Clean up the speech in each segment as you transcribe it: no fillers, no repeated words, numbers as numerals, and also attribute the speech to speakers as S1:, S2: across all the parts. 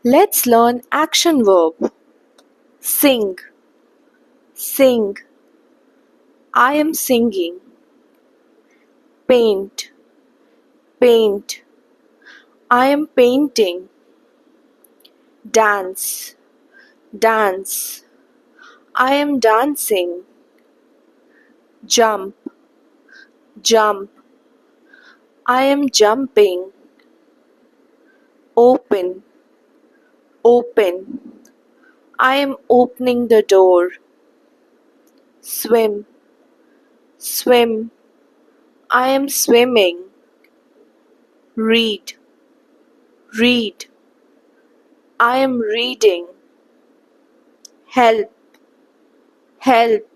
S1: Let's learn action verb. Sing, sing. I am singing. Paint, paint. I am painting. Dance, dance. I am dancing. Jump, jump. I am jumping. Open, open. I am opening the door. Swim, swim. I am swimming. Read, read. I am reading. Help, help.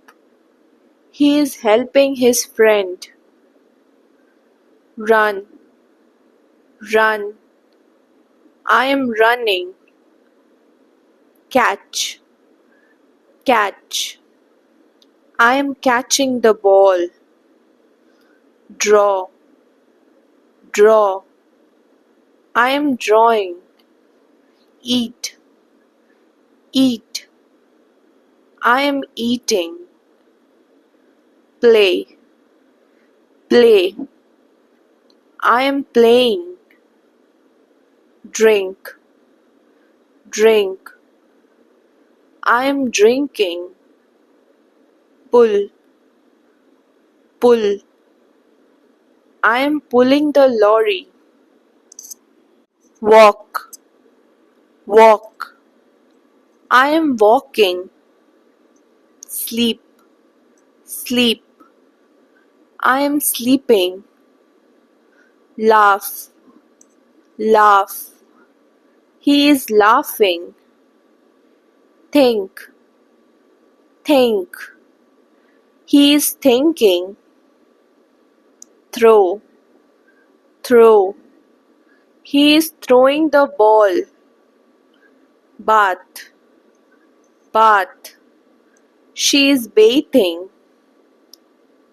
S1: He is helping his friend. Run, run. I am running. Catch, catch. I am catching the ball. Draw, draw. I am drawing. Eat, eat. I am eating. Play, play. I am playing. Drink, drink. I am drinking. Pull, pull. I am pulling the lorry. Walk, walk. I am walking. Sleep, sleep. I am sleeping. Laugh, laugh. He is laughing. Think, think. He is thinking. Throw, throw. He is throwing the ball. Bath, bath. She is bathing.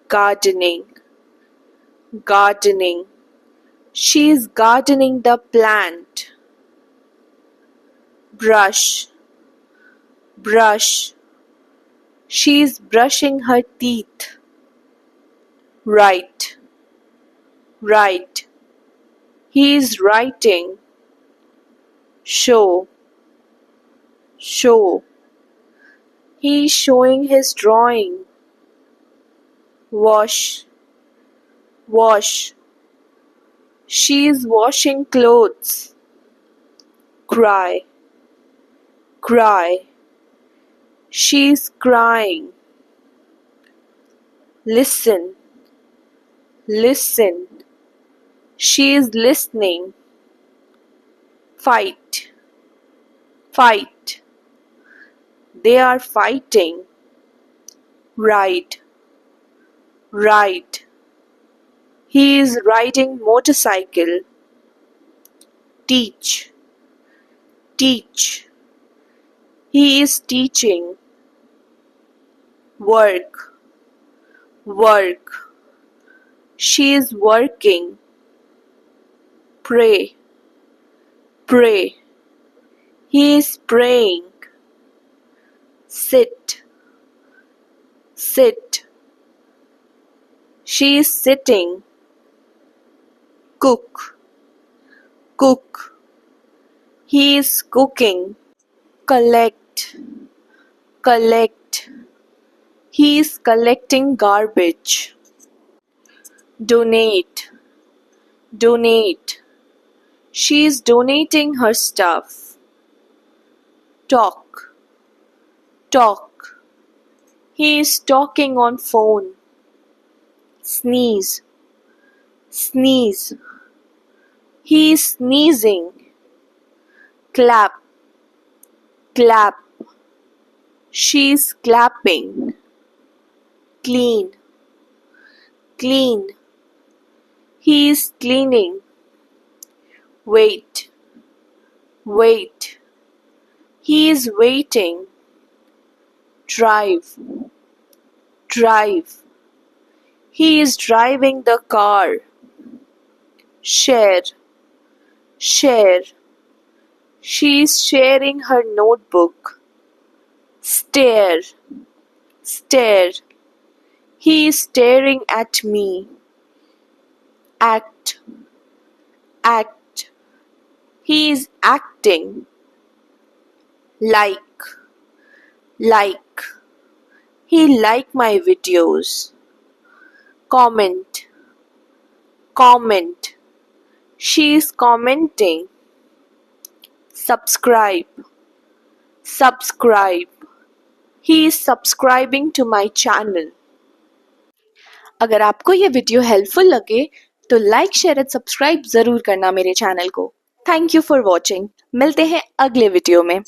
S1: Gardening, gardening. She is gardening the plant. Brush, brush. She is brushing her teeth. Write, write. He is writing. Show, show. He is showing his drawing. Wash, wash. She is washing clothes. Cry, cry. She is crying. Listen, listen. She is listening. Fight, fight. They are fighting. Ride, ride. He is riding motorcycle. Teach, teach. He is teaching. Work, work. She is working. Pray, pray. He is praying. Sit, sit. She is sitting. Cook, cook. He is cooking. Collect, collect. He is collecting garbage. Donate, donate. She is donating her stuff. Talk, talk. He is talking on phone. Sneeze, sneeze. He is sneezing. Clap, clap. She is clapping. Clean, clean. He is cleaning. Wait, wait. He is waiting. Drive, drive. He is driving the car. Share, share. She is sharing her notebook. Stare, stare. He is staring at me. Act, act. He is acting. Like, like. He like my videos. Comment, comment. She is commenting. Subscribe, subscribe. He is subscribing to my channel. अगर आपको ये video helpful लगे तो like share and subscribe जरूर करना मेरे channel को। Thank you for watching. मिलते हैं अगले वीडियो में।